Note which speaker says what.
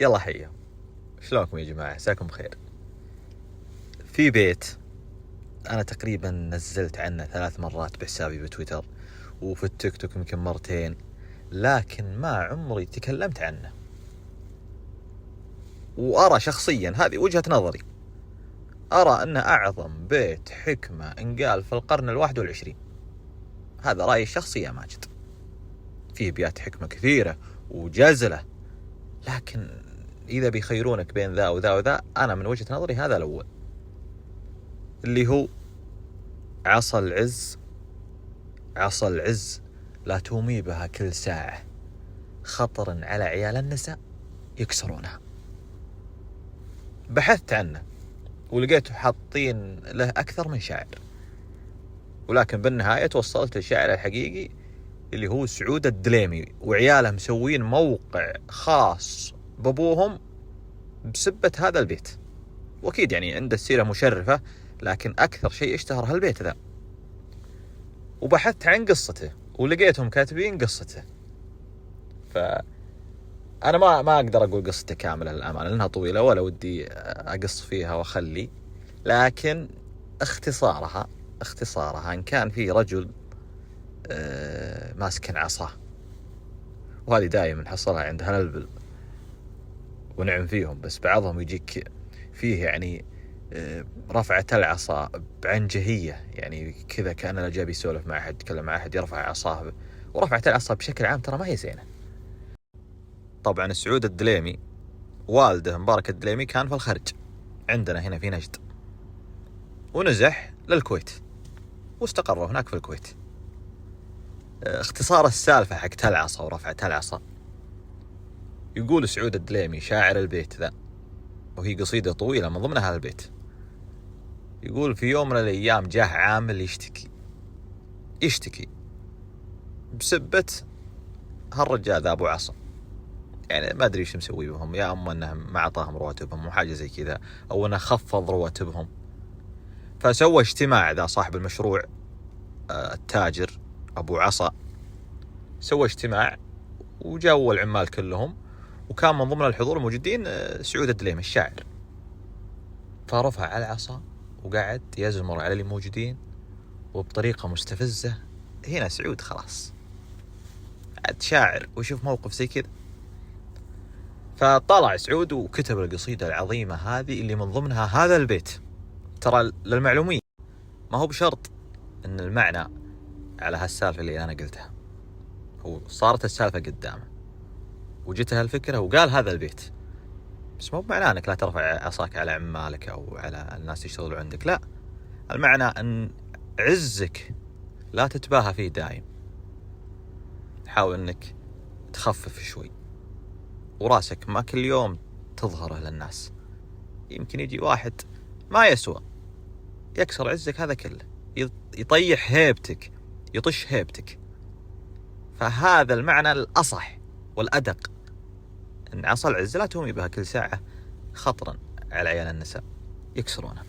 Speaker 1: يلا حيا، شلونكم يا جماعة؟ عساكم بخير. في بيت أنا تقريبا نزلت عنه 3 مرات بحسابي بتويتر، وفي التيك توك يمكن مرتين، لكن ما عمري تكلمت عنه. وأرى شخصيا، هذه وجهة نظري، أرى أنه أعظم بيت حكمة انقال في القرن 21. هذا رأيي الشخصي يا ماجد. فيه بيات حكمة كثيرة وجزلة، لكن إذا بيخيرونك بين ذا وذا وذا، أنا من وجهة نظري هذا الأول، اللي هو عصا العز. عصا العز لا تومي بها كل ساعة، خطر على عيال النساء يكسرونها. بحثت عنه ولقيته حاطين له أكثر من شاعر، ولكن بالنهاية توصلت للشاعر الحقيقي اللي هو سعود الدليمي، وعياله مسوين موقع خاص بابوهم بسبة هذا البيت. وأكيد يعني عنده السيرة مشرفة، لكن أكثر شيء اشتهر هالبيت ذا. وبحثت عن قصته ولقيتهم كاتبين قصته، فأنا ما أقدر أقول قصته كاملة للأمانة لأنها طويلة، ولا ودي أقص فيها وأخلي، لكن اختصارها إن كان في رجل ماسك عصاه، وهذه دائما نحصلها عند هنلبل ونعم فيهم، بس بعضهم يجيك فيه يعني رفعة العصا بعنجهية، يعني كذا كأنه جاي يسولف مع أحد، يتكلم مع أحد، يرفع عصاه. ورفعة العصا بشكل عام ترى ما هي زينة. طبعا سعود الدليمي والده مبارك الدليمي كان في الخرج عندنا هنا في نجد، ونزح للكويت واستقروا هناك في الكويت. اختصار السالفة حق العصا ورفعة العصا، يقول سعود الدليمي شاعر البيت ذا، وهي قصيدة طويلة من ضمنها البيت، يقول في يوم من الأيام جاه عامل يشتكي بسبة هالرجال ذا أبو عصا، يعني ما أدري إيش مسوي بهم، يا أما أنه ما عطاهم رواتبهم وحاجة زي كذا، أو أنه خفض رواتبهم. فسوى اجتماع ذا صاحب المشروع التاجر أبو عصا، سوى اجتماع وجاءوا العمال كلهم، وكان من ضمن الحضور الموجودين سعود الدليمي الشاعر. فرفع العصا وقعد يزمر على اللي موجودين وبطريقة مستفزة. هنا سعود خلاص عاد شاعر ويشوف موقف زي كذا، فطلع سعود وكتب القصيدة العظيمة هذه اللي من ضمنها هذا البيت. ترى للمعلومية ما هو بشرط ان المعنى على هالسالفة اللي انا قلتها، هو صارت السالفة قدامه وجتها الفكرة وقال هذا البيت، بس مو بمعنى انك لا ترفع عصاك على عمالك او على الناس يشتغلوا عندك، لا، المعنى ان عزك لا تتباهى فيه دائم، حاول انك تخفف شوي، وراسك ما كل يوم تظهره للناس. يمكن يجي واحد ما يسوى يكسر عزك هذا كله، يطيح هيبتك، يطش هيبتك. فهذا المعنى الأصح والأدق، أن عصا العز لا تومي بها كل ساعة، خطرا على عيال النساء يكسرونه.